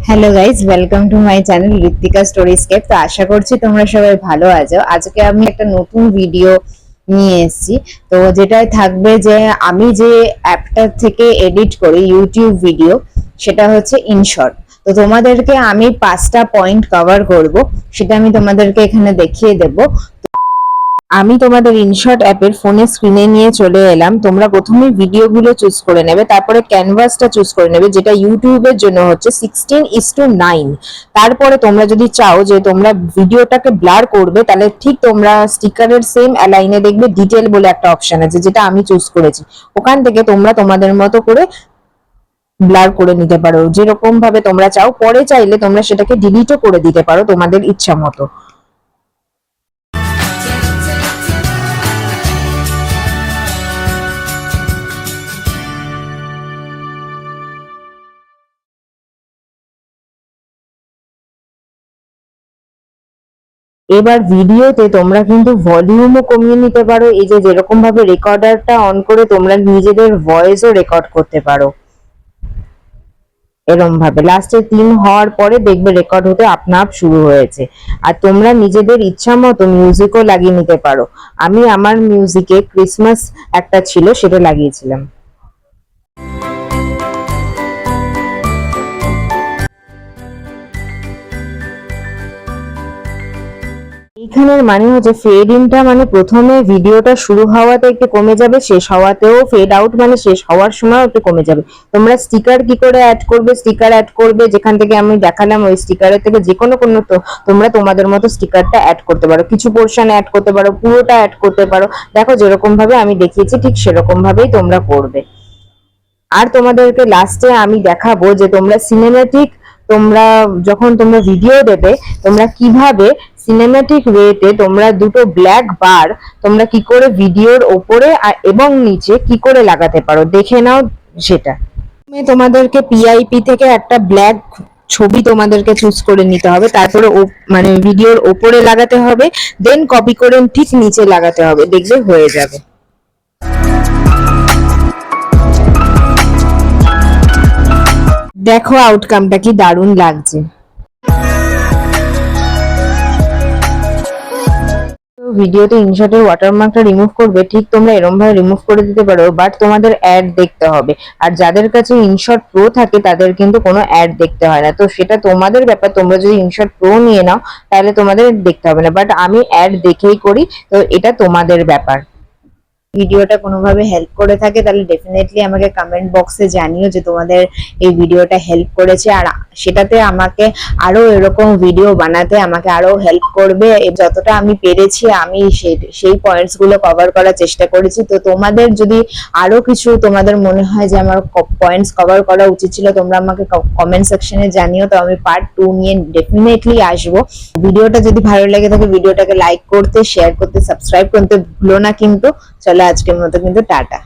Hello guys, welcome to my channel Ritwika Storyscape. তো আশা করছি তোমরা সবাই ভালো আছো। আজকে আমি একটা নতুন ভিডিও নিয়ে এসেছি। তো যেটাই থাকবে যে আমি যে অ্যাপটা থেকে এডিট করি ইউটিউব ভিডিও, সেটা হচ্ছে ইনশর্ট। তো তোমাদেরকে আমি 5টা পয়েন্ট কভার করব, সেটা আমি তোমাদেরকে এখানে দেখিয়ে দেবো। আমি তোমাদের ইনশর্ট অ্যাপের ফোনের স্ক্রিনে নিয়ে চলে এলাম। তোমরা প্রথমে ভিডিওগুলো চুজ করে নেবে, তারপরে ক্যানভাসটা চুজ করে নেবে, যেটা ইউটিউবের জন্য হচ্ছে 16:9। তারপরে তোমরা যদি চাও যে তোমরা ভিডিওটাকে ব্লার করবে, তাহলে ঠিক তোমরা স্টিকারের সেম অ্যালাইনে দেখবে ডিটেল বলে একটা অপশন আছে, যেটা আমি চুজ করেছি। ওখান থেকে তোমরা তোমাদের মতো করে ব্লার করে নিতে পারো, যেরকম ভাবে তোমরা চাও। পরে চাইলে তোমরা সেটাকে ডিলিটও করে দিতে পারো তোমাদের ইচ্ছা মতো। এবার ভিডিওতে তোমরা কিন্তু ভলিউমও কমিয়ে নিতে পারো। এই যে যেরকম ভাবে রেকর্ডারটা অন করে তোমরা নিজেদের ভয়েসও রেকর্ড করতে পারো। এরকম ভাবে লাস্টে 3 হওয়ার পরে দেখবে রেকর্ড হতে আপনা আপ শুরু হয়েছে। আর তোমরা নিজেদের ইচ্ছা মতো মিউজিকও লাগিয়ে নিতে পারো। আমি আমার মিউজিকে ক্রিসমাস একটা ছিল, সেটা লাগিয়েছিলাম। এইখানের মানে হচ্ছে ফেড ইনটা মানে প্রথমে ভিডিওটা শুরু হওয়াতে একটু কমে যাবে, শেষ হওয়াতেও ফেড আউট মানে শেষ হওয়ার সময় একটু কমে যাবে। তোমরা স্টিকার কি করে অ্যাড করবে, স্টিকার অ্যাড করবে যেখান থেকে আমি দেখালাম, ওই স্টিকারের থেকে যে কোনো তোমরা তোমাদের মতো স্টিকারটা অ্যাড করতে পারো। কিছু পোর্শন অ্যাড করতে পারো, পুরোটা অ্যাড করতে পারো। দেখো যেরকম ভাবে আমি দেখিয়েছি ঠিক সেরকম ভাবেই তোমরা করবে। আর তোমাদেরকে লাস্টে আমি দেখাবো যে তোমরা সিনেম্যাটিক, তোমরা যখন তোমরা ভিডিও দেবে, তোমরা কিভাবে সিনেম্যাটিক ওয়েতে তোমরা দুটো ব্ল্যাক বার তোমরা কি করে ভিডিওর ওপরে এবং নিচে কি করে লাগাতে পারো, দেখে নাও সেটা। তোমাদেরকে পিআইপি থেকে একটা ব্ল্যাক ছবি তোমাদেরকে চুজ করে নিতে হবে, তারপরে মানে ভিডিওর ওপরে লাগাতে হবে, দেন কপি করে ঠিক নিচে লাগাতে হবে, দেখবে হয়ে যাবে। দেখো আউটকামটা কি দারুণ লাগছে। ভিডিওতে ইনশর্টের ওয়াটারমার্কটা রিমুভ করবে, ঠিক তোমরা এরকম ভাবে রিমুভ করে দিতে পারো, বাট তোমাদের অ্যাড দেখতে হবে। আর যাদের কাছে ইনশর্ট প্রো থাকে তাদের কিন্তু কোনো অ্যাড দেখতে হয় না। তো সেটা তোমাদের ব্যাপার, তোমরা যদি ইনশর্ট প্রো নিয়ে নাও তাহলে তোমাদের দেখতে হবে না, বাট আমি অ্যাড দেখেই করি, তো এটা তোমাদের ব্যাপার। ভিডিওটা কোনোভাবে হেল্প করে থাকে তাহলে ডেফিনেটলি আমাকে কমেন্ট বক্সে জানিও যে তোমাদের এই ভিডিওটা হেল্প করেছে। আর সেটাতে আমাকে আরো এরকম ভিডিও বানাতে আমাকে আরো হেল্প করবে। যতটা আমি পেরেছি আমি সেই পয়েন্টস গুলো কভার করার চেষ্টা করেছি। তো তোমাদের যদি আরো কিছু তোমাদের মনে হয় যে আমার পয়েন্টস কভার করা উচিত ছিল, তোমরা আমাকে কমেন্ট সেকশনে জানিও। তো আমি পার্ট 2 নিয়ে ডেফিনেটলি আসবো। ভিডিওটা যদি ভালো লেগে থাকে ভিডিওটাকে লাইক করতে, শেয়ার করতে, সাবস্ক্রাইব করতে ভুলো না কিন্তু। চলো আজকের মতো কিন্তু টাটা।